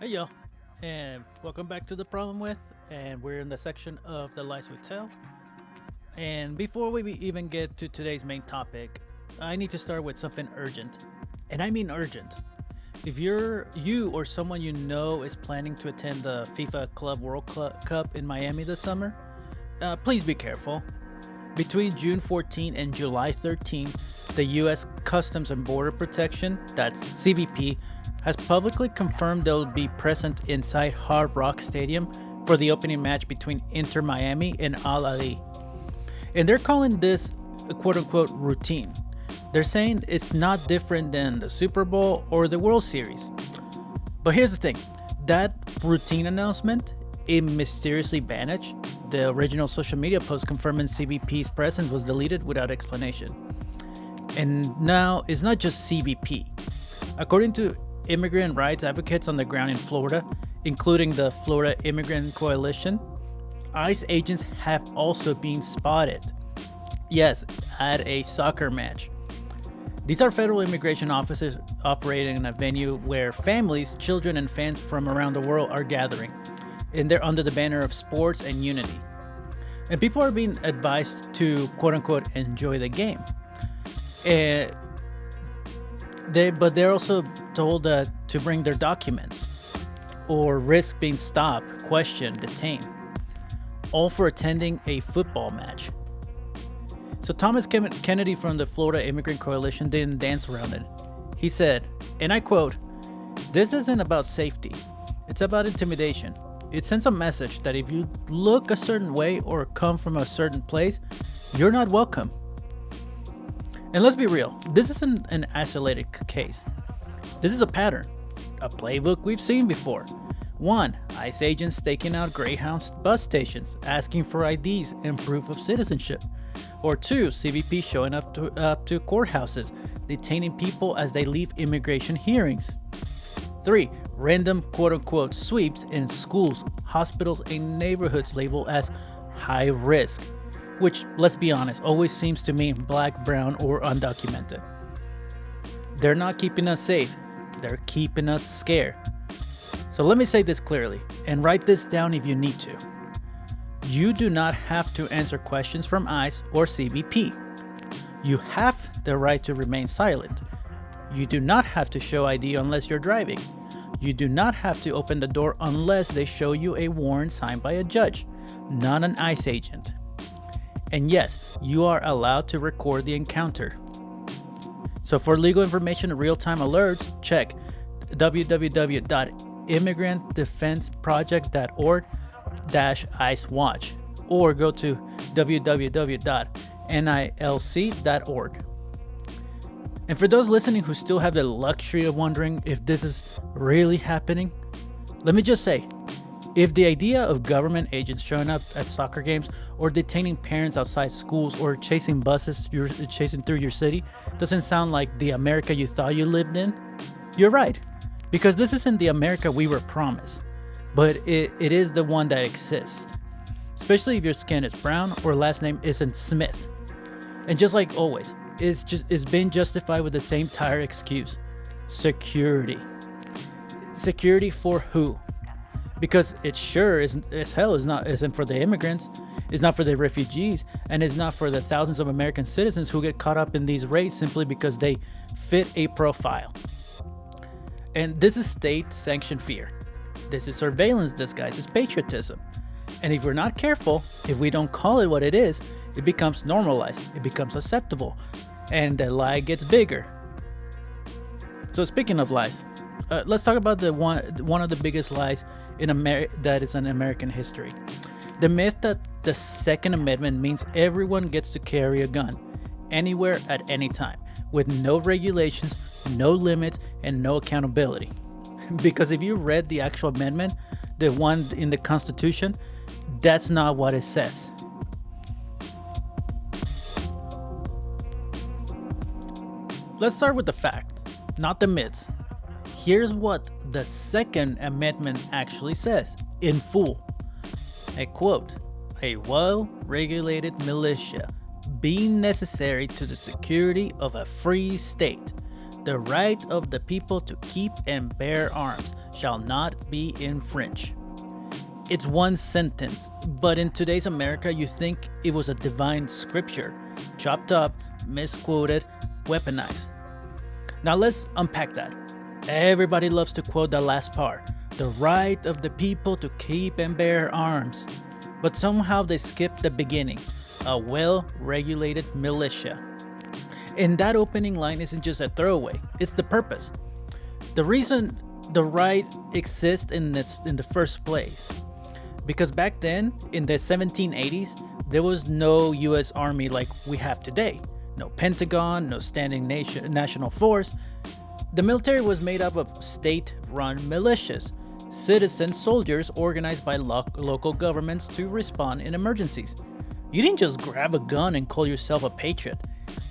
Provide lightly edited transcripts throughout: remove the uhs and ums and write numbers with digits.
Hey yo, and welcome back to the problem with, and we're in the section of the lies we tell. And before we even get to today's main topic, I need to start with something urgent, and I mean urgent. If you or someone you know is planning to attend the FIFA Club World Cup in Miami this summer, please be careful. Between June 14 and July 13, the U.S. Customs and Border Protection, that's CBP, has publicly confirmed they'll be present inside Hard Rock Stadium for the opening match between Inter Miami and Al Ali. And they're calling this a quote unquote routine. They're saying it's not different than the Super Bowl or the World Series. But here's the thing, that routine announcement, it mysteriously vanished. The original social media post confirming CBP's presence was deleted without explanation. And now it's not just CBP. According to immigrant rights advocates on the ground in Florida, including the Florida Immigrant Coalition, ICE agents have also been spotted. Yes, at a soccer match. These are federal immigration officers operating in a venue where families, children, and fans from around the world are gathering, and they're under the banner of sports and unity. And people are being advised to quote unquote enjoy the game. And they're also told to bring their documents or risk being stopped, questioned, detained, all for attending a football match. So Thomas Kennedy from the Florida Immigrant Coalition didn't dance around it. He said, and I quote, "This isn't about safety. It's about intimidation. It sends a message that if you look a certain way or come from a certain place, you're not welcome." And let's be real, this isn't an isolated case. This is a pattern, a playbook we've seen before. 1. ICE agents staking out Greyhound bus stations, asking for IDs and proof of citizenship. Or 2. CBP showing up to courthouses, detaining people as they leave immigration hearings. 3. Random quote-unquote sweeps in schools, hospitals, and neighborhoods labeled as high risk, which, let's be honest, always seems to mean black, brown, or undocumented. They're not keeping us safe, they're keeping us scared. So let me say this clearly, and write this down if you need to. You do not have to answer questions from ICE or CBP. You have the right to remain silent. You do not have to show ID unless you're driving. You do not have to open the door unless they show you a warrant signed by a judge, not an ICE agent. And yes, you are allowed to record the encounter. So for legal information and real-time alerts, check www.immigrantdefenseproject.org-ICE-watch or go to www.nilc.org. And for those listening who still have the luxury of wondering if this is really happening, let me just say, if the idea of government agents showing up at soccer games or detaining parents outside schools or chasing buses you're chasing through your city doesn't sound like the America you thought you lived in, you're right. Because this isn't the America we were promised, but it is the one that exists. Especially if your skin is brown or last name isn't Smith. And just like always, it's been justified with the same tired excuse. Security. Security for who? Because it sure isn't for the immigrants, it's not for the refugees, and it's not for the thousands of American citizens who get caught up in these raids simply because they fit a profile. And this is state-sanctioned fear. This is surveillance disguised as patriotism. And if we're not careful, if we don't call it what it is, it becomes normalized, it becomes acceptable, and the lie gets bigger. So speaking of lies, let's talk about the one of the biggest lies that is in American history. The myth that the Second Amendment means everyone gets to carry a gun, anywhere at any time, with no regulations, no limits, and no accountability. Because if you read the actual amendment, the one in the Constitution, that's not what it says. Let's start with the facts, not the myths. Here's what the Second Amendment actually says, in full. I quote, "A well-regulated militia being necessary to the security of a free state, The right of the people to keep and bear arms shall not be infringed. It's one sentence, but in today's America, you think it was a divine scripture, chopped up, misquoted, weaponized. Now let's unpack that. Everybody loves to quote the last part, the right of the people to keep and bear arms. But somehow they skip the beginning, a well-regulated militia. And that opening line isn't just a throwaway, it's the purpose. The reason the right exists in the first place. Because back then, in the 1780s, there was no US Army like we have today. No Pentagon, no standing national force. The military was made up of state-run militias, citizen soldiers organized by local governments to respond in emergencies. You didn't just grab a gun and call yourself a patriot.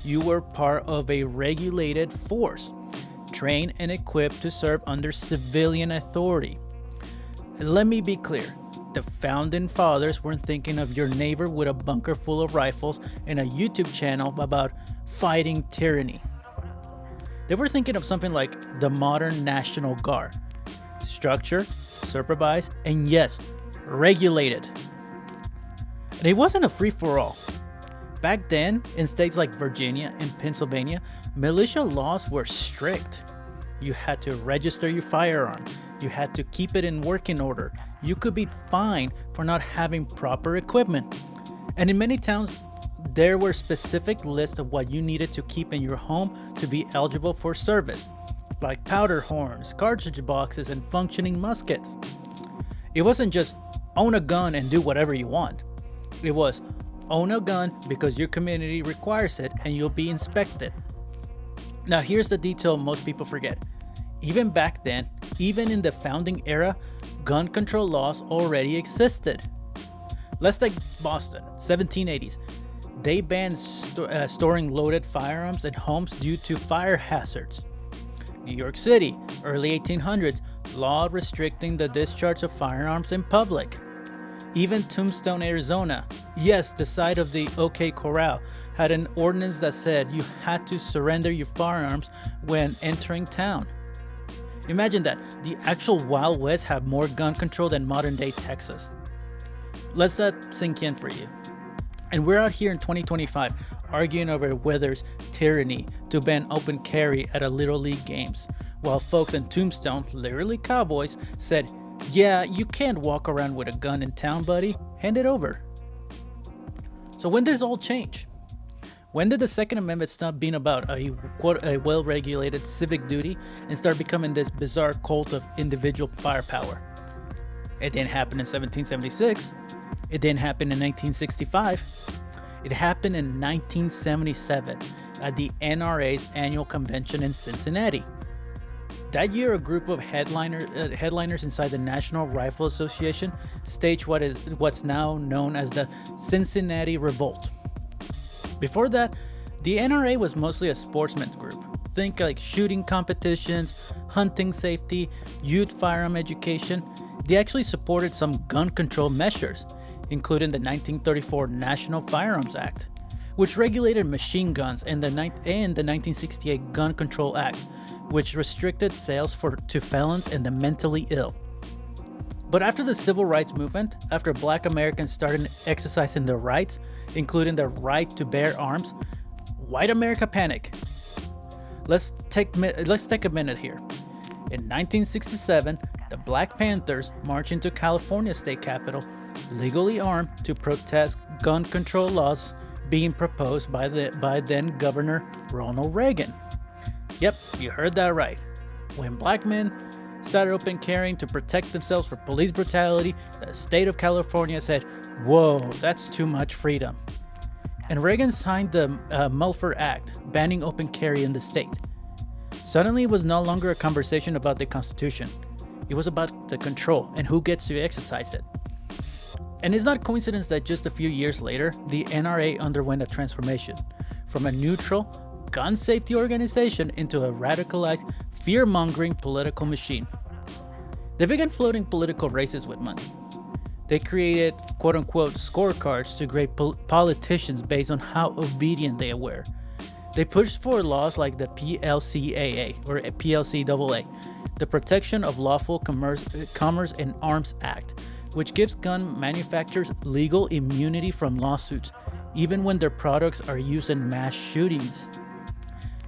You were part of a regulated force, trained and equipped to serve under civilian authority. And let me be clear, the founding fathers weren't thinking of your neighbor with a bunker full of rifles and a YouTube channel about fighting tyranny. They were thinking of something like the modern National Guard. Structured, supervised, and yes, regulated. And it wasn't a free-for-all. Back then, in states like Virginia and Pennsylvania, militia laws were strict. You had to register your firearm. You had to keep it in working order. You could be fined for not having proper equipment. And in many towns, there were specific lists of what you needed to keep in your home to be eligible for service, like powder horns, cartridge boxes, and functioning muskets. It wasn't just own a gun and do whatever you want. It was own a gun because your community requires it and you'll be inspected. Now here's the detail most people forget. Even back then, even in the founding era, gun control laws already existed. Let's take Boston, 1780s. They banned storing loaded firearms in homes due to fire hazards. New York City, early 1800s, law restricting the discharge of firearms in public. Even Tombstone, Arizona, yes, the site of the OK Corral, had an ordinance that said you had to surrender your firearms when entering town. Imagine that, the actual Wild West have more gun control than modern-day Texas. Let that sink in for you. And we're out here in 2025 arguing over whether it's tyranny to ban open carry at a Little League games, while folks in Tombstone, literally cowboys, said, yeah, you can't walk around with a gun in town, buddy. Hand it over. So when did this all change? When did the Second Amendment stop being about a well-regulated civic duty and start becoming this bizarre cult of individual firepower? It didn't happen in 1776. It didn't happen in 1965. It happened in 1977 at the NRA's annual convention in Cincinnati. That year, a group of headliners inside the National Rifle Association staged what's now known as the Cincinnati Revolt. Before that, the NRA was mostly a sportsman group. Think like shooting competitions, hunting safety, youth firearm education. They actually supported some gun control measures, including the 1934 National Firearms Act, which regulated machine guns, and the 1968 Gun Control Act, which restricted sales to felons and the mentally ill. But after the civil rights movement, after Black Americans started exercising their rights, including the right to bear arms, white America panicked. Let's take a minute here. In 1967, the Black Panthers marched into California state capitol, legally armed, to protest gun control laws being proposed by then Governor Ronald Reagan. Yep, you heard that right. When black men started open carrying to protect themselves from police brutality, the state of California said, whoa, that's too much freedom. And Reagan signed the Mulford Act, banning open carry in the state. Suddenly, it was no longer a conversation about the Constitution. It was about the control and who gets to exercise it. And it's not coincidence that just a few years later, the NRA underwent a transformation from a neutral, gun safety organization into a radicalized, fear-mongering political machine. They began floating political races with money. They created quote-unquote scorecards to grade politicians based on how obedient they were. They pushed for laws like the PLCAA or PLCAA, the Protection of Lawful Commerce in Arms Act, which gives gun manufacturers legal immunity from lawsuits, even when their products are used in mass shootings.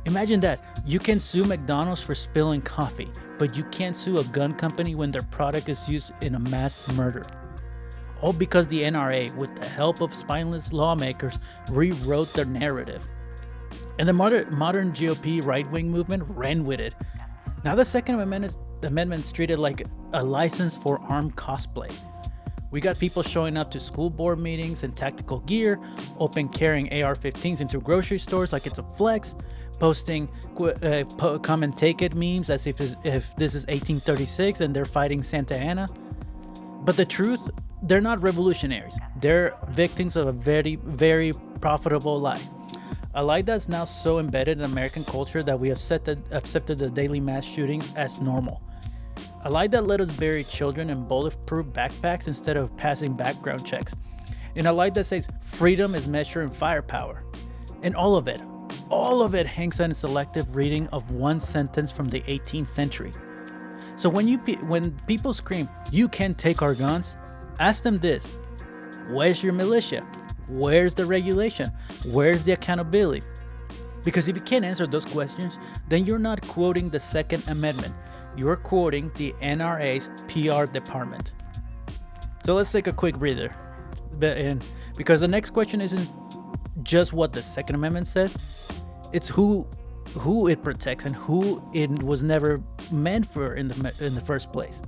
Imagine that. You can sue McDonald's for spilling coffee, but you can't sue a gun company when their product is used in a mass murder. All because the NRA, with the help of spineless lawmakers, rewrote their narrative. And the modern GOP right-wing movement ran with it. Now the Second Amendment is treated like a license for armed cosplay. We got people showing up to school board meetings in tactical gear, open carrying AR-15s into grocery stores like it's a flex, posting come and take it memes as if this is 1836 and they're fighting Santa Anna. But the truth, they're not revolutionaries. They're victims of a very, very profitable lie. A lie that's now so embedded in American culture that we have accepted the daily mass shootings as normal. A lie that let us bury children in bulletproof backpacks instead of passing background checks. And a lie that says freedom is measured in firepower. And all of it hangs on a selective reading of one sentence from the 18th century. So when people scream, "You can't take our guns," ask them this: where's your militia? Where's the regulation? Where's the accountability? Because if you can't answer those questions, then you're not quoting the Second Amendment. You're quoting the NRA's PR department. So let's take a quick breather. Because the next question isn't just what the Second Amendment says, it's who it protects and who it was never meant for in the first place.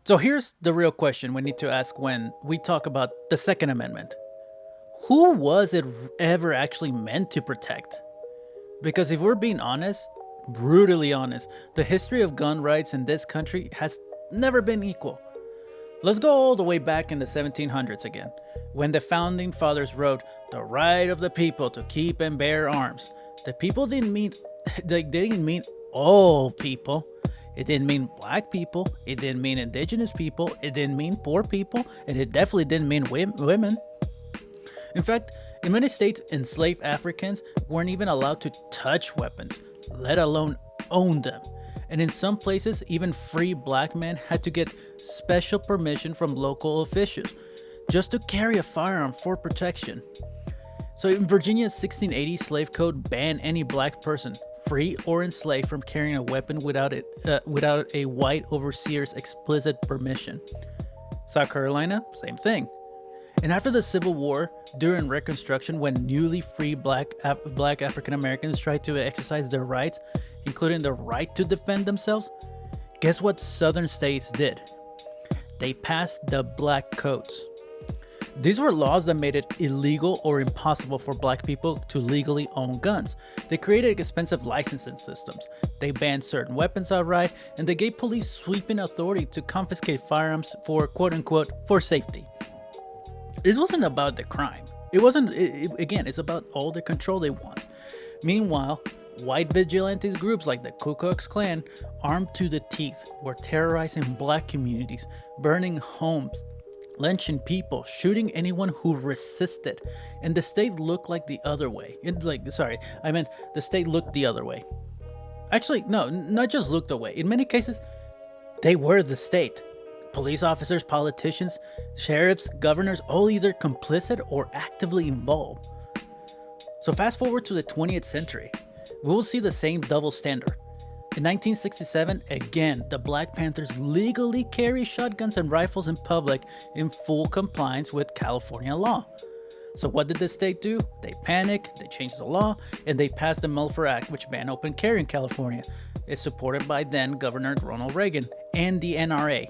So here's the real question we need to ask when we talk about the Second Amendment. Who was it ever actually meant to protect? Because if we're being honest, brutally honest, the history of gun rights in this country has never been equal. Let's go all the way back in the 1700s again, when the founding fathers wrote, "The right of the people to keep and bear arms." The people didn't mean all people. It didn't mean black people. It didn't mean indigenous people. It didn't mean poor people. And it definitely didn't mean women. In fact, in many states, enslaved Africans weren't even allowed to touch weapons, let alone own them. And in some places, even free black men had to get special permission from local officials just to carry a firearm for protection. So in Virginia's 1680 slave code banned any black person, free or enslaved, from carrying a weapon without a white overseer's explicit permission. South Carolina, same thing. And after the Civil War, during Reconstruction, when newly free black African Americans tried to exercise their rights, including the right to defend themselves, guess what southern states did? They passed the Black Codes. These were laws that made it illegal or impossible for black people to legally own guns. They created expensive licensing systems. They banned certain weapons outright, and they gave police sweeping authority to confiscate firearms for quote unquote for safety. It wasn't about the crime. It's about all the control they want. Meanwhile, white vigilante groups like the Ku Klux Klan, armed to the teeth, were terrorizing black communities, burning homes, lynching people, shooting anyone who resisted. And the state looked the other way. The state looked the other way. Actually, no, not just looked away. In many cases, they were the state. Police officers, politicians, sheriffs, governors, all either complicit or actively involved. So fast forward to the 20th century, we will see the same double standard. In 1967, again, the Black Panthers legally carry shotguns and rifles in public in full compliance with California law. So what did the state do? They panicked, they changed the law, and they passed the Mueller Act, which banned open carry in California. It's supported by then Governor Ronald Reagan and the NRA.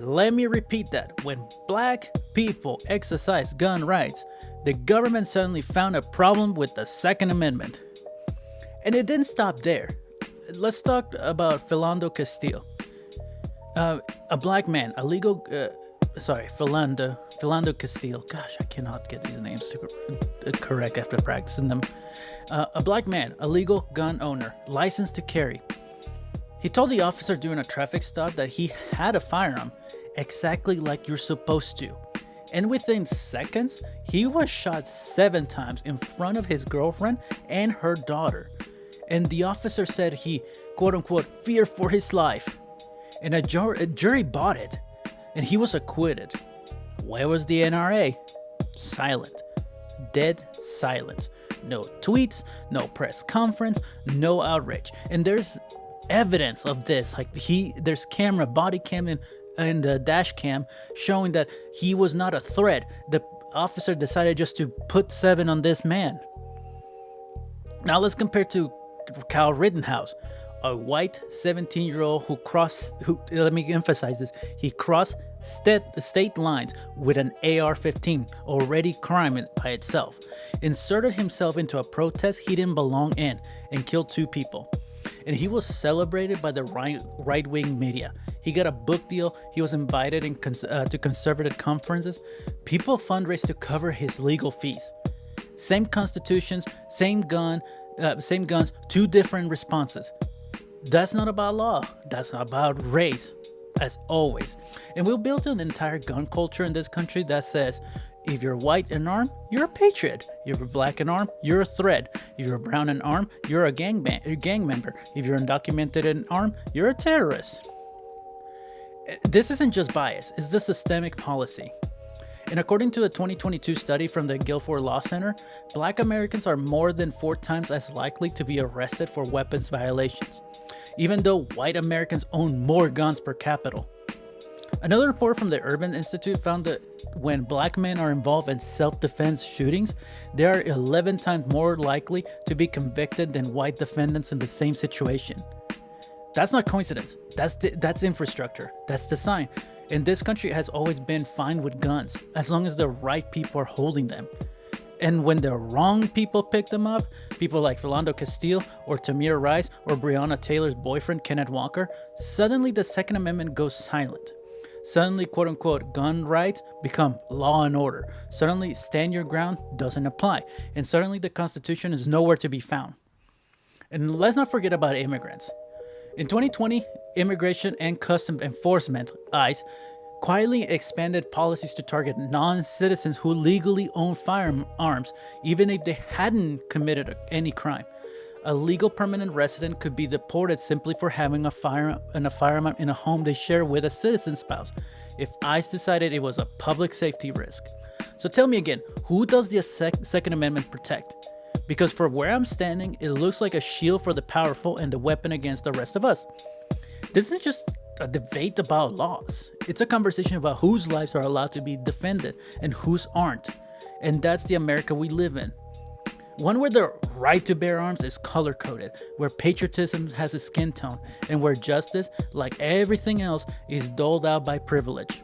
Let me repeat that. When black people exercise gun rights, the government suddenly found a problem with the Second Amendment. And it didn't stop there. Let's talk about Philando Castile. A black man, Philando Castile. Gosh, I cannot get these names correct after practicing them. A black man, a legal gun owner, licensed to carry. He told the officer during a traffic stop that he had a firearm, exactly like you're supposed to. And within seconds, he was shot 7 times in front of his girlfriend and her daughter. And the officer said he, quote unquote, feared for his life. And a jury bought it, and he was acquitted. Where was the NRA? Silent. Dead silence. No tweets, no press conference, no outrage. And there's evidence of this. Like there's body cam and the dash cam showing that he was not a threat. The officer decided just to put 7 on this man. Now let's compare to Kyle Rittenhouse, a white 17-year-old let me emphasize this, he crossed state lines with an AR-15, already crime by itself, inserted himself into a protest he didn't belong in, and killed 2 people. And he was celebrated by the right-wing media. He got a book deal. He was invited to conservative conferences. People fundraised to cover his legal fees. Same constitutions, same guns, 2 different responses. That's not about law. That's not about race, as always. And we'll build an entire gun culture in this country that says, if you're white and armed, you're a patriot. If you're black and armed, you're a threat. If you're brown and armed, you're a gang member. If you're undocumented and armed, you're a terrorist. This isn't just bias, it's the systemic policy. And according to a 2022 study from the Guilford Law Center, Black Americans are more than 4 times as likely to be arrested for weapons violations, even though white Americans own more guns per capita. Another report from the Urban Institute found that when black men are involved in self-defense shootings, they are 11 times more likely to be convicted than white defendants in the same situation. That's not coincidence. That's infrastructure. That's design. And this country has always been fine with guns, as long as the right people are holding them. And when the wrong people pick them up, people like Philando Castile or Tamir Rice or Breonna Taylor's boyfriend Kenneth Walker, suddenly the Second Amendment goes silent. Suddenly, quote unquote, gun rights become law and order. Suddenly, stand your ground doesn't apply. And suddenly, the Constitution is nowhere to be found. And let's not forget about immigrants. In 2020, Immigration and Customs Enforcement, ICE, quietly expanded policies to target non-citizens who legally own firearms, even if they hadn't committed any crime. A legal permanent resident could be deported simply for having a firearm in a home they share with a citizen spouse, if ICE decided it was a public safety risk. So tell me again, who does the Second Amendment protect? Because for where I'm standing, it looks like a shield for the powerful and a weapon against the rest of us. This isn't just a debate about laws. It's a conversation about whose lives are allowed to be defended and whose aren't. And that's the America we live in. One where the right to bear arms is color-coded, where patriotism has a skin tone, and where justice, like everything else, is doled out by privilege.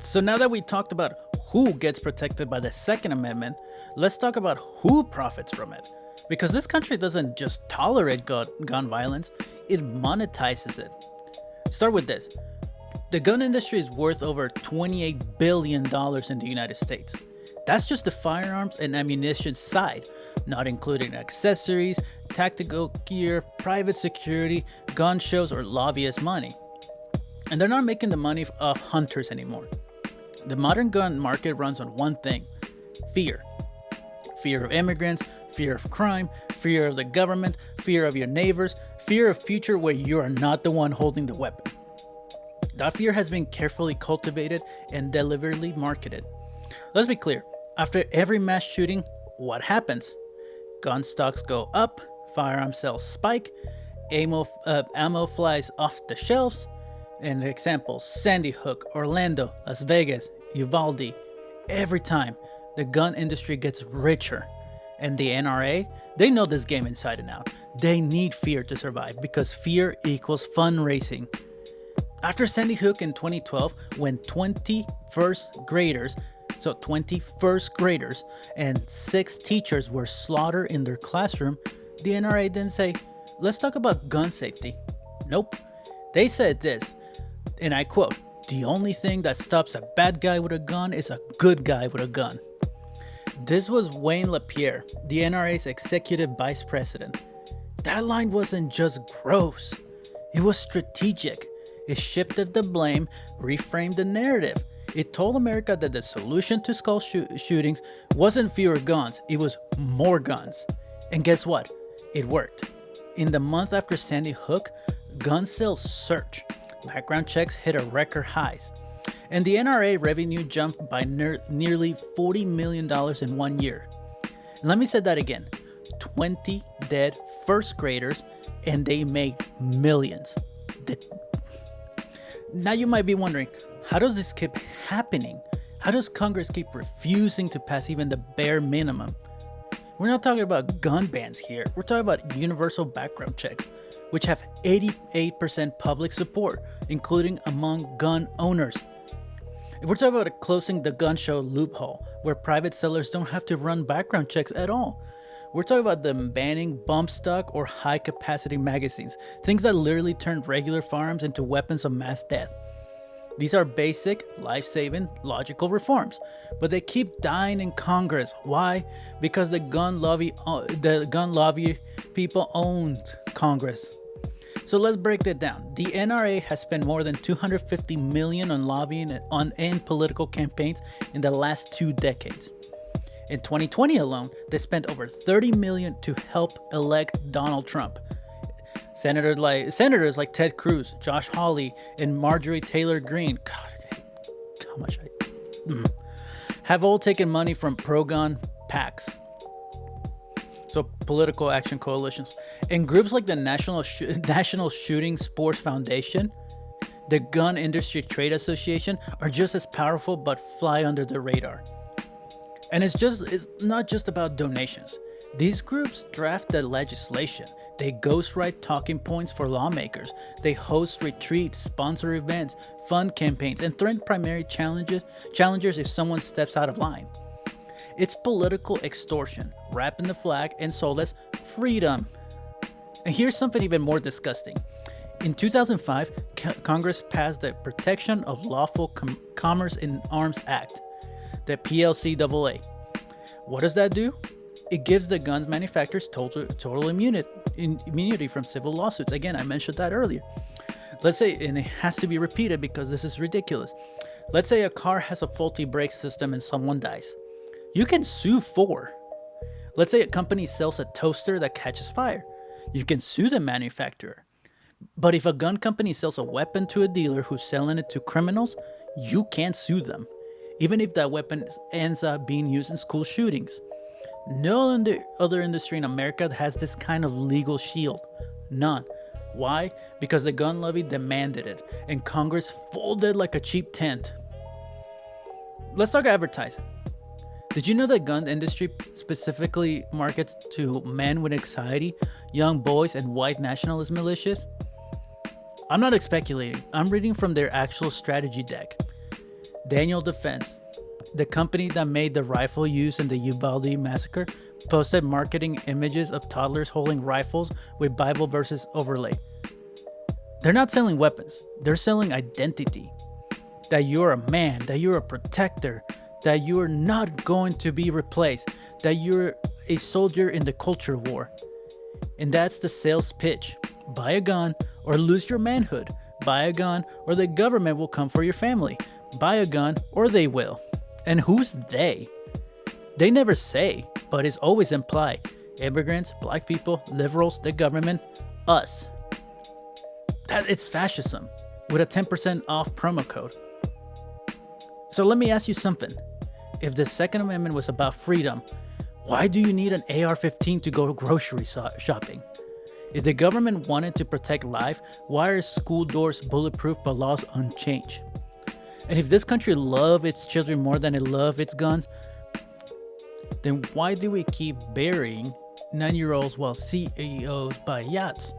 So now that we talked about who gets protected by the Second Amendment, let's talk about who profits from it. Because this country doesn't just tolerate gun violence, it monetizes it. Start with this. The gun industry is worth over $28 billion in the United States. That's just the firearms and ammunition side, not including accessories, tactical gear, private security, gun shows, or lobbyist money. And they're not making the money off hunters anymore. The modern gun market runs on one thing: fear. Fear of immigrants, fear of crime, fear of the government, fear of your neighbors, fear of future where you are not the one holding the weapon. That fear has been carefully cultivated and deliberately marketed. Let's be clear, after every mass shooting, what happens? Gun stocks go up, firearm sales spike, ammo flies off the shelves. And examples: Sandy Hook, Orlando, Las Vegas, Uvalde. Every time, the gun industry gets richer. And the NRA, they know this game inside and out. They need fear to survive because fear equals fundraising. After Sandy Hook in 2012, when 20 first graders and 6 teachers were slaughtered in their classroom, the NRA didn't say, let's talk about gun safety. Nope. They said this, and I quote, "The only thing that stops a bad guy with a gun is a good guy with a gun." This was Wayne LaPierre, the NRA's executive vice president. That line wasn't just gross. It was strategic. It shifted the blame, reframed the narrative. It told America that the solution to school shootings wasn't fewer guns, it was more guns. And guess what? It worked. In the month after Sandy Hook, gun sales surged. Background checks hit a record highs. And the NRA revenue jumped by nearly $40 million in 1 year. And let me say that again. 20 dead first graders, and they made millions. Now you might be wondering, how does this keep happening? How does Congress keep refusing to pass even the bare minimum? We're not talking about gun bans here. We're talking about universal background checks, which have 88% public support, including among gun owners. We're talking about closing the gun show loophole, where private sellers don't have to run background checks at all. We're talking about them banning bump stock or high capacity magazines, things that literally turn regular firearms into weapons of mass death. These are basic, life-saving, logical reforms, but they keep dying in Congress. Why? Because the gun lobby people owned Congress. So let's break that down. The NRA has spent more than $250 million on lobbying and political campaigns in the last 2 decades. In 2020 alone, they spent over $30 million to help elect Donald Trump. Senators like Ted Cruz, Josh Hawley, and Marjorie Taylor Greene, how much have all taken money from pro-gun PACs, so political action coalitions, and groups like the National Shooting Sports Foundation, the Gun Industry Trade Association are just as powerful but fly under the radar. And it's not just about donations. These groups draft the legislation. They ghostwrite talking points for lawmakers. They host retreats, sponsor events, fund campaigns, and threaten primary challengers if someone steps out of line. It's political extortion, wrapped in the flag and sold as freedom. And here's something even more disgusting. In 2005, Congress passed the Protection of Lawful Commerce in Arms Act, the PLCAA. What does that do? It gives the guns manufacturers total immunity from civil lawsuits. Again, I mentioned that earlier. Let's say, and it has to be repeated because this is ridiculous. Let's say a car has a faulty brake system and someone dies. You can sue for. Let's say a company sells a toaster that catches fire. You can sue the manufacturer. But if a gun company sells a weapon to a dealer who's selling it to criminals, you can't sue them, even if that weapon ends up being used in school shootings. No other industry in America has this kind of legal shield. None. Why? Because the gun lobby demanded it, and Congress folded like a cheap tent. Let's talk advertising. Did you know the gun industry specifically markets to men with anxiety, young boys, and white nationalist militias? I'm not speculating. I'm reading from their actual strategy deck. Daniel Defense, the company that made the rifle used in the Uvalde massacre, posted marketing images of toddlers holding rifles with Bible verses overlay. They're not selling weapons. They're selling identity. That you're a man, that you're a protector, that you're not going to be replaced, that you're a soldier in the culture war. And that's the sales pitch. Buy a gun or lose your manhood. Buy a gun or the government will come for your family. Buy a gun or they will. And who's they? They never say, but it's always implied. Immigrants, black people, liberals, the government, us. It's fascism with a 10% off promo code. So let me ask you something. If the Second Amendment was about freedom, why do you need an AR-15 to go grocery shopping? If the government wanted to protect life, why are school doors bulletproof but laws unchanged? And if this country loves its children more than it loves its guns, then why do we keep burying 9-year-olds while CEOs buy yachts?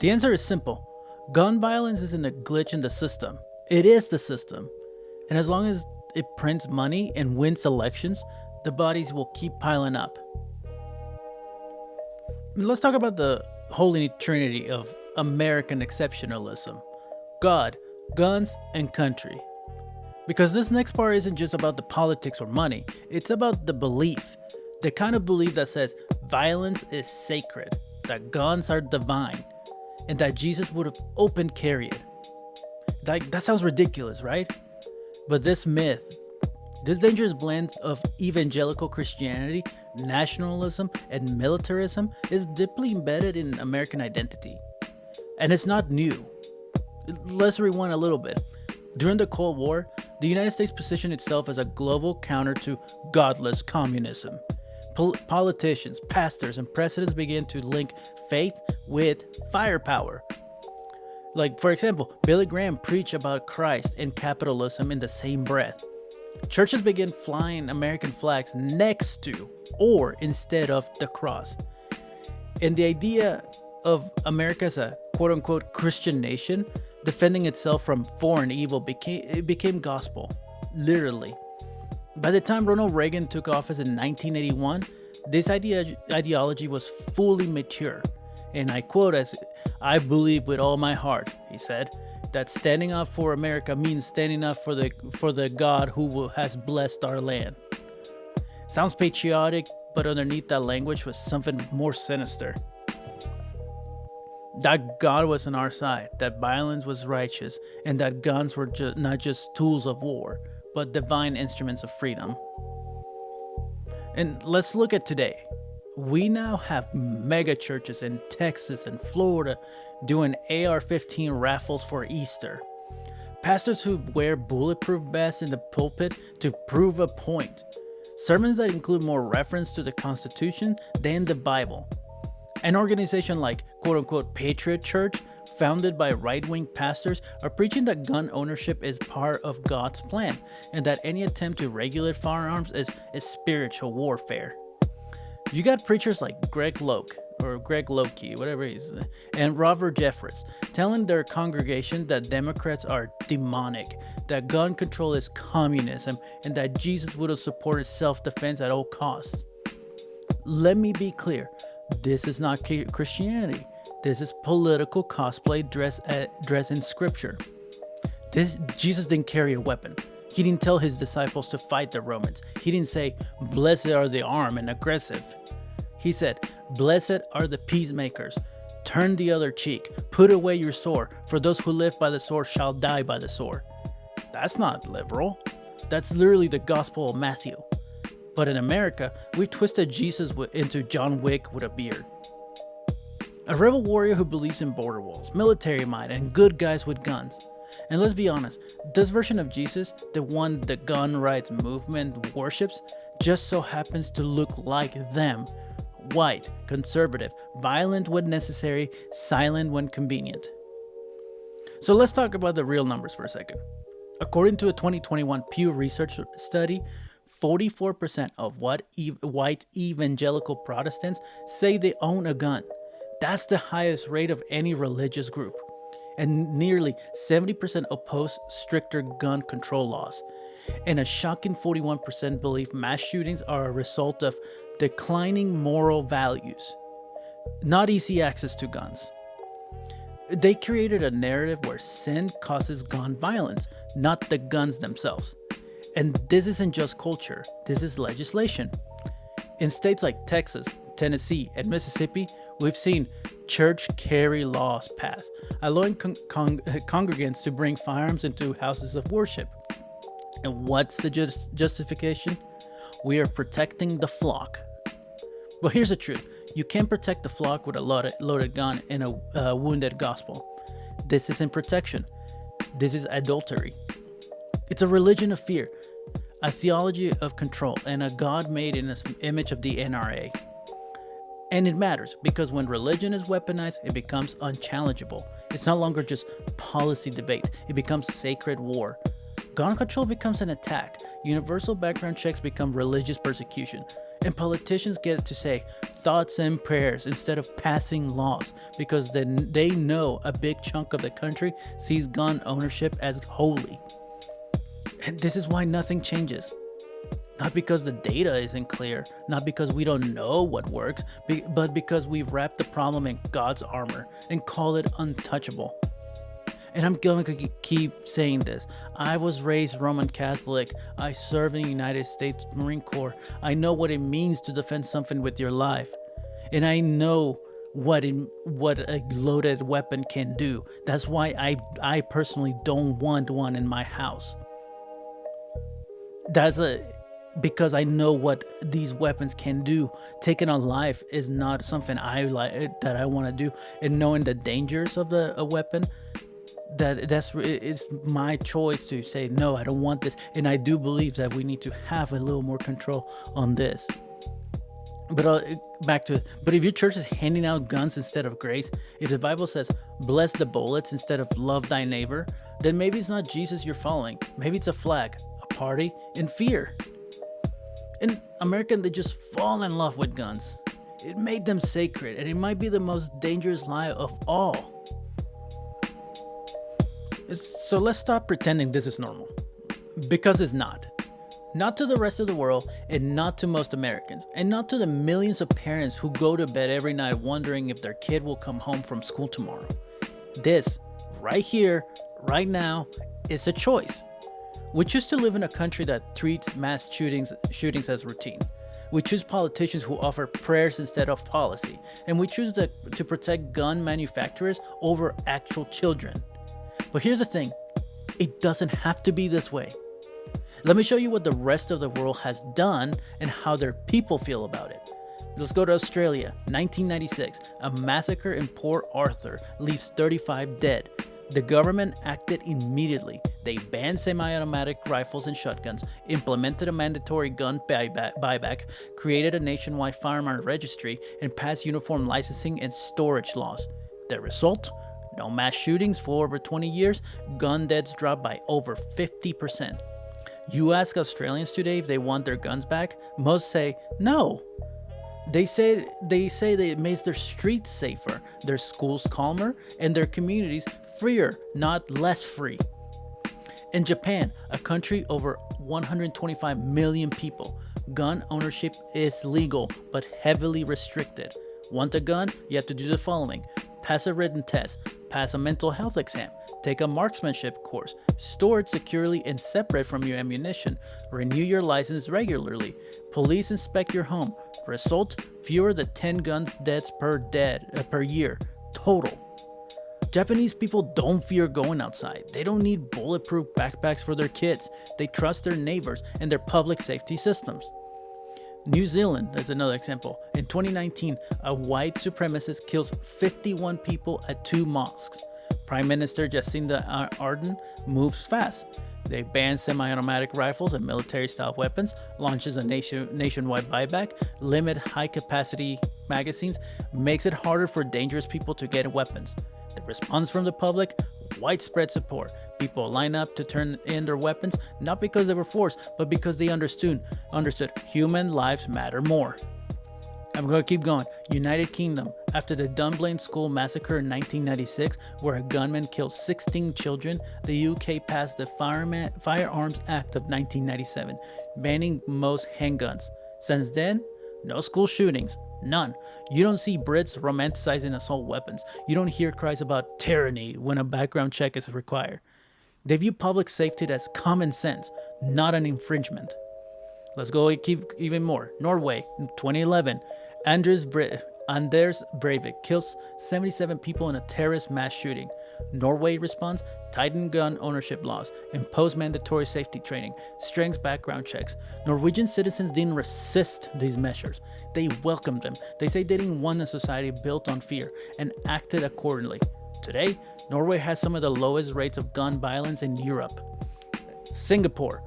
The answer is simple. Gun violence isn't a glitch in the system. It is the system. And as long as it prints money and wins elections, the bodies will keep piling up. Let's talk about the holy trinity of American exceptionalism: God, guns, and country. Because this next part isn't just about the politics or money, it's about the belief. The kind of belief that says violence is sacred, that guns are divine, and that Jesus would have open carried. That sounds ridiculous, right? But this myth, this dangerous blend of evangelical Christianity, nationalism, and militarism is deeply embedded in American identity. And it's not new. Let's rewind a little bit. During the Cold War, the United States positioned itself as a global counter to godless communism. Politicians, pastors, and presidents began to link faith with firepower. Like, for example, Billy Graham preached about Christ and capitalism in the same breath. Churches began flying American flags next to or instead of the cross. And the idea of America as a quote-unquote Christian nation defending itself from foreign evil became gospel, literally. By the time Ronald Reagan took office in 1981, this ideology was fully mature. And I quote, as I believe with all my heart, he said, that standing up for America means standing up for the God who has blessed our land. Sounds patriotic, but underneath that language was something more sinister. That God was on our side, that violence was righteous, and that guns were not just tools of war, but divine instruments of freedom. And let's look at today. We now have mega churches in Texas and Florida doing AR-15 raffles for Easter. Pastors who wear bulletproof vests in the pulpit to prove a point. Sermons that include more reference to the Constitution than the Bible. An organization like quote-unquote Patriot Church, founded by right-wing pastors, are preaching that gun ownership is part of God's plan and that any attempt to regulate firearms is spiritual warfare. You got preachers like Greg Locke, whatever he is, and Robert Jeffress telling their congregation that Democrats are demonic, that gun control is communism, and that Jesus would have supported self-defense at all costs. Let me be clear, this is not Christianity. This is political cosplay dressed in scripture. Jesus didn't carry a weapon. He didn't tell his disciples to fight the Romans. He didn't say, blessed are the armed and aggressive. He said, blessed are the peacemakers. Turn the other cheek. Put away your sword, for those who live by the sword shall die by the sword. That's not liberal. That's literally the Gospel of Matthew. But in America, we've twisted Jesus into John Wick with a beard. A rebel warrior who believes in border walls, military might, and good guys with guns. And let's be honest, this version of Jesus, the one the gun rights movement worships, just so happens to look like them. White, conservative, violent when necessary, silent when convenient. So let's talk about the real numbers for a second. According to a 2021 Pew Research study, 44% of white evangelical Protestants say they own a gun. That's the highest rate of any religious group. And nearly 70% oppose stricter gun control laws. And a shocking 41% believe mass shootings are a result of declining moral values, not easy access to guns. They created a narrative where sin causes gun violence, not the guns themselves. And this isn't just culture, this is legislation. In states like Texas, Tennessee, and Mississippi, we've seen church carry laws passed, allowing congregants to bring firearms into houses of worship. And what's the justification? We are protecting the flock. But here's the truth. You can't protect the flock with a loaded gun and a wounded gospel. This isn't protection. This is adultery. It's a religion of fear, a theology of control, and a God made in the image of the NRA. And it matters because when religion is weaponized, it becomes unchallengeable. It's no longer just policy debate. It becomes sacred war. Gun control becomes an attack. Universal background checks become religious persecution. And politicians get to say thoughts and prayers instead of passing laws because then they know a big chunk of the country sees gun ownership as holy. And this is why nothing changes. Not because the data isn't clear, not because we don't know what works, but because we wrap the problem in God's armor and call it untouchable. And I'm going to keep saying this. I was raised Roman Catholic. I served in the United States Marine Corps. I know what it means to defend something with your life. And I know what a loaded weapon can do. That's why I personally don't want one in my house. That's a Because I know what these weapons can do. Taking a life is not something I like that I want to do, and knowing the dangers of a weapon, it's my choice to say no, I don't want this. And I do believe that we need to have a little more control on this. But but if your church is handing out guns instead of grace, if the Bible says bless the bullets instead of love thy neighbor, then maybe it's not Jesus you're following. Maybe it's a flag, a party, and fear. In America, they just fall in love with guns. It made them sacred, and it might be the most dangerous lie of all. So let's stop pretending this is normal, because it's not. Not to the rest of the world, and not to most Americans, and not to the millions of parents who go to bed every night wondering if their kid will come home from school tomorrow. This, right here, right now, is a choice. We choose to live in a country that treats mass shootings as routine. We choose politicians who offer prayers instead of policy. And we choose to protect gun manufacturers over actual children. But here's the thing, it doesn't have to be this way. Let me show you what the rest of the world has done and how their people feel about it. Let's go to Australia, 1996. A massacre in Port Arthur leaves 35 dead. The government acted immediately. They banned semi-automatic rifles and shotguns, implemented a mandatory gun buyback, created a nationwide firearm registry, and passed uniform licensing and storage laws. The result? No mass shootings for over 20 years, gun deaths dropped by over 50%. You ask Australians today if they want their guns back, most say no. They say that it makes their streets safer, their schools calmer, and their communities freer, not less free. In Japan, a country over 125 million people, gun ownership is legal but heavily restricted. Want a gun? You have to do the following: pass a written test, pass a mental health exam, take a marksmanship course, store it securely and separate from your ammunition, renew your license regularly, police inspect your home. Result: fewer than 10 gun deaths per year total. Japanese people don't fear going outside. They don't need bulletproof backpacks for their kids. They trust their neighbors and their public safety systems. New Zealand is another example. In 2019, a white supremacist kills 51 people at 2 mosques. Prime Minister Jacinda Ardern moves fast. They ban semi-automatic rifles and military-style weapons, launches a nationwide buyback, limit high-capacity magazines, makes it harder for dangerous people to get weapons. The response from the public: widespread support. People line up to turn in their weapons, not because they were forced, but because they understood human lives matter more. I'm going to keep going. United Kingdom. After the Dunblane School massacre in 1996, where a gunman killed 16 children, the UK passed the Firearms Act of 1997, banning most handguns. Since then, no school shootings. None. You don't see Brits romanticizing assault weapons. You don't hear cries about tyranny when a background check is required. They view public safety as common sense, not an infringement. Let's go keep even more. Norway, in 2011, Anders Breivik kills 77 people in a terrorist mass shooting. Norway responds: tighten gun ownership laws, impose mandatory safety training, strengthens background checks. Norwegian citizens didn't resist these measures. They welcomed them. They say they didn't want a society built on fear and acted accordingly. Today, Norway has some of the lowest rates of gun violence in Europe. Singapore.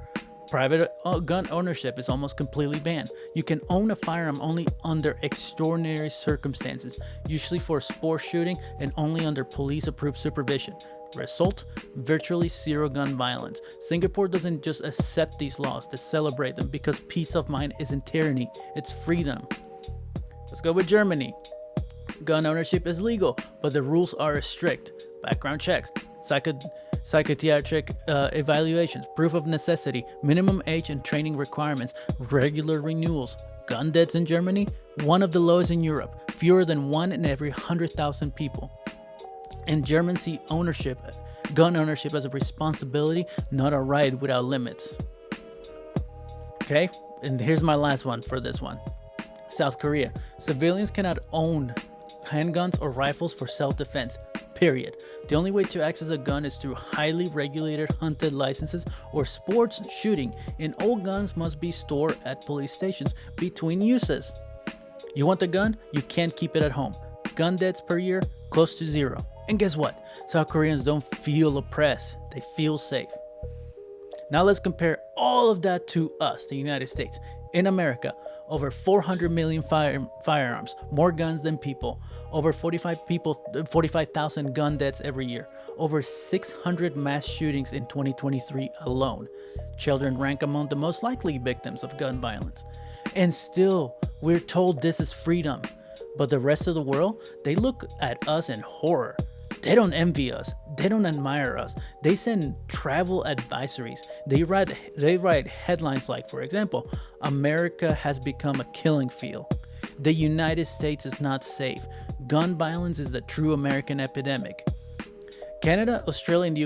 Private gun ownership is almost completely banned. You can own a firearm only under extraordinary circumstances, usually for sport shooting and only under police-approved supervision. Result: virtually zero gun violence. Singapore doesn't just accept these laws, they celebrate them, because peace of mind isn't tyranny, it's freedom. Let's go with Germany. Gun ownership is legal, but the rules are strict. Background checks, psychiatric evaluations, proof of necessity, minimum age and training requirements, regular renewals. Gun deaths in Germany, one of the lowest in Europe, fewer than 1 in every 100,000 people. And Germans see gun ownership as a responsibility, not a right without limits. Okay, and here's my last one for this one. South Korea. Civilians cannot own handguns or rifles for self-defense. Period. The only way to access a gun is through highly regulated hunted licenses or sports shooting, and all guns must be stored at police stations between uses. You want the gun? You can't keep it at home. Gun deaths per year, close to zero. And guess what? South Koreans don't feel oppressed. They feel safe. Now let's compare all of that to us, the United States. In America, over 400 million firearms, more guns than people, over 45,000 gun deaths every year, over 600 mass shootings in 2023 alone. Children rank among the most likely victims of gun violence. And still, we're told this is freedom. But the rest of the world, they look at us in horror. They don't envy us. They don't admire us. They send travel advisories. They write headlines like, for example, America has become a killing field. The United States is not safe. Gun violence is the true American epidemic. Canada, Australia, the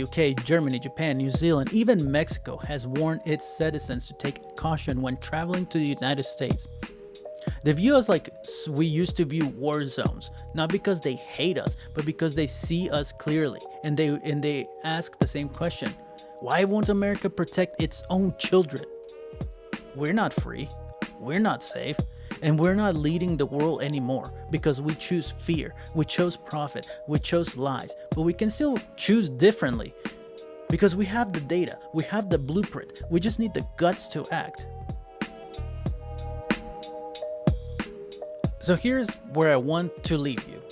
UK, Germany, Japan, New Zealand, even Mexico has warned its citizens to take caution when traveling to the United States. They view us like we used to view war zones, not because they hate us, but because they see us clearly, and they ask the same question: why won't America protect its own children? We're not free, we're not safe, and we're not leading the world anymore because we choose fear, we chose profit, we chose lies, but we can still choose differently because we have the data, we have the blueprint, we just need the guts to act. So here's where I want to leave you.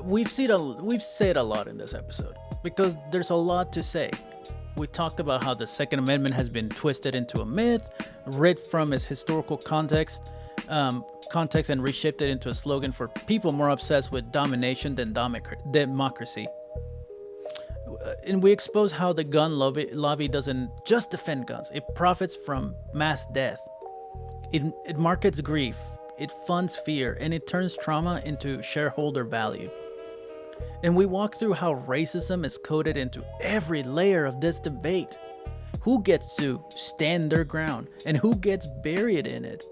We've said a lot in this episode because there's a lot to say. We talked about how the Second Amendment has been twisted into a myth, ripped from its historical context, and reshaped it into a slogan for people more obsessed with domination than democracy. And we expose how the gun lobby doesn't just defend guns; it profits from mass death. It markets grief. It funds fear, and it turns trauma into shareholder value. And we walk through how racism is coded into every layer of this debate. Who gets to stand their ground, and who gets buried in it?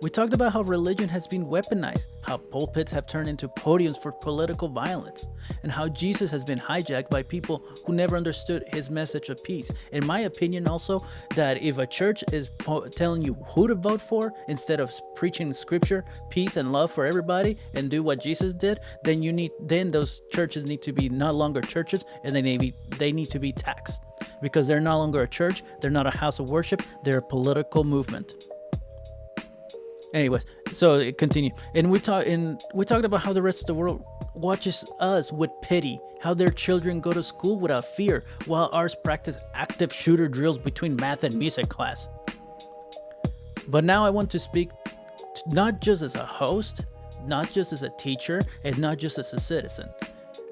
We talked about how religion has been weaponized, how pulpits have turned into podiums for political violence, and how Jesus has been hijacked by people who never understood his message of peace. In my opinion also, that if a church is telling you who to vote for instead of preaching scripture, peace and love for everybody, and do what Jesus did, then those churches need to be no longer churches, and they need to be taxed. Because they're no longer a church, they're not a house of worship, they're a political movement. Anyways, so it continued, and we talked about how the rest of the world watches us with pity, how their children go to school without fear, while ours practice active shooter drills between math and music class. But now I want to speak not just as a host, not just as a teacher, and not just as a citizen.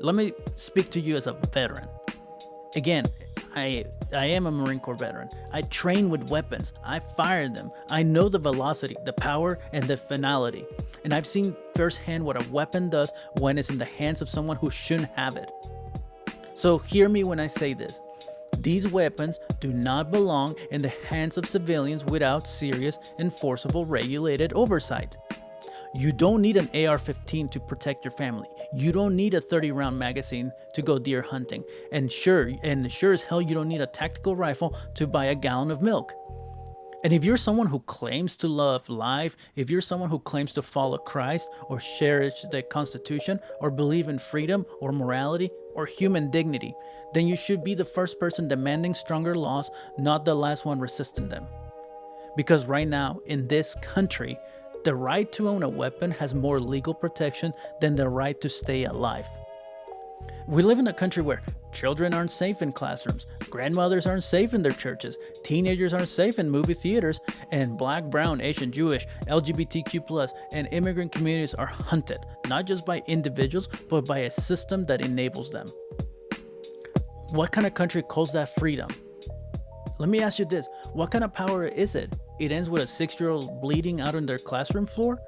Let me speak to you as a veteran. Again, I am a Marine Corps veteran. I train with weapons. I fire them. I know the velocity, the power, and the finality. And I've seen firsthand what a weapon does when it's in the hands of someone who shouldn't have it. So hear me when I say this. These weapons do not belong in the hands of civilians without serious, enforceable, regulated oversight. You don't need an AR-15 to protect your family. You don't need a 30-round magazine to go deer hunting. And sure as hell, you don't need a tactical rifle to buy a gallon of milk. And if you're someone who claims to love life, if you're someone who claims to follow Christ or cherish the Constitution or believe in freedom or morality or human dignity, then you should be the first person demanding stronger laws, not the last one resisting them. Because right now, in this country, the right to own a weapon has more legal protection than the right to stay alive. We live in a country where children aren't safe in classrooms, grandmothers aren't safe in their churches, teenagers aren't safe in movie theaters, and Black, Brown, Asian, Jewish, LGBTQ+, and immigrant communities are hunted, not just by individuals, but by a system that enables them. What kind of country calls that freedom? Let me ask you this, what kind of power is it? It ends with a 6-year-old bleeding out on their classroom floor?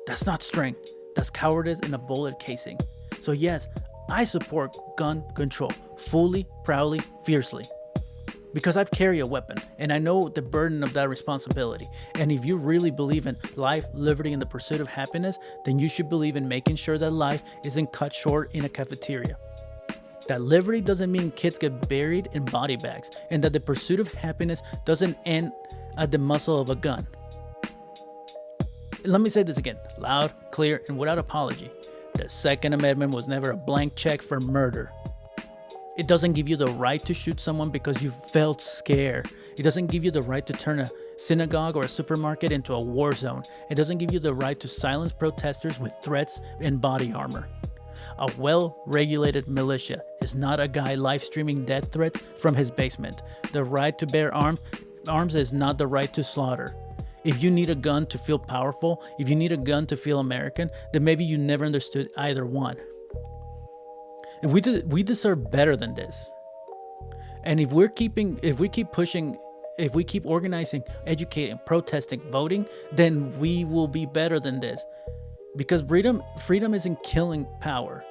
That's not strength. That's cowardice in a bullet casing. So yes, I support gun control, fully, proudly, fiercely. because I've carried a weapon and I know the burden of that responsibility. And if you really believe in life, liberty, and the pursuit of happiness, then you should believe in making sure that life isn't cut short in a cafeteria. That liberty doesn't mean kids get buried in body bags, and that the pursuit of happiness doesn't end at the muzzle of a gun. Let me say this again, loud, clear, and without apology. The Second Amendment was never a blank check for murder. It doesn't give you the right to shoot someone because you felt scared. It doesn't give you the right to turn a synagogue or a supermarket into a war zone. It doesn't give you the right to silence protesters with threats and body armor. A well-regulated militia is not a guy live-streaming death threats from his basement. The right to bear arms is not the right to slaughter. If you need a gun to feel powerful, if you need a gun to feel American, then maybe you never understood either one. And we deserve better than this. And if we keep pushing, if we keep organizing, educating, protesting, voting, then we will be better than this. Because freedom isn't killing power.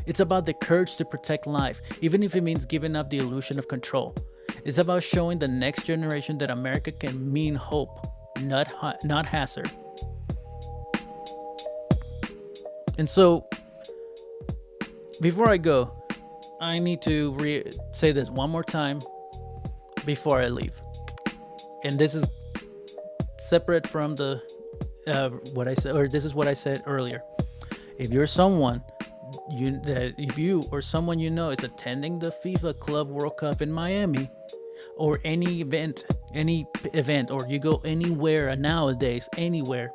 It's about the courage to protect life, even if it means giving up the illusion of control. It's about showing the next generation that America can mean hope, not hazard. And so, before I go, I need to say this one more time before I leave. And this is separate from the what I said, or this is what I said earlier. If you're someone if you or someone you know is attending the FIFA Club World Cup in Miami, or any event, or you go anywhere nowadays, anywhere,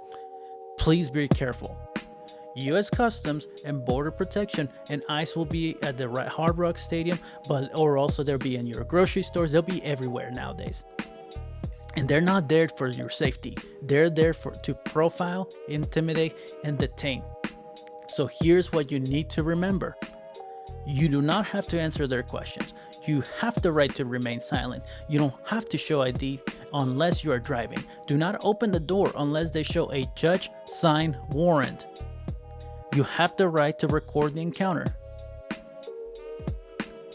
please be careful. U.S. Customs and Border Protection and ICE will be at the Hard Rock Stadium, or also they'll be in your grocery stores. They'll be everywhere nowadays. And they're not there for your safety. They're there to profile, intimidate, and detain. So here's what you need to remember. You do not have to answer their questions. You have the right to remain silent. You don't have to show ID unless you are driving. Do not open the door unless they show a judge-signed warrant. You have the right to record the encounter.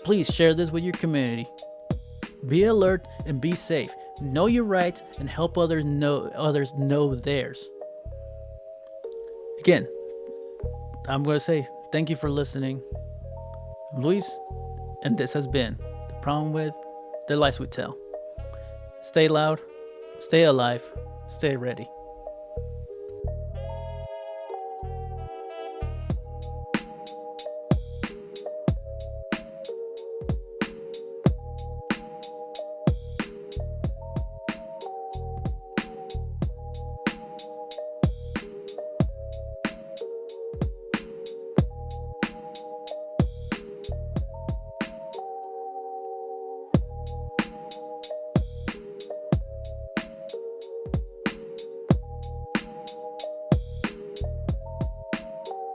Please share this with your community. Be alert and be safe. Know your rights and help others know theirs. Again, I'm going to say thank you for listening. I'm Luis, and this has been The Problem With the Lies We Tell. Stay loud, stay alive, stay ready.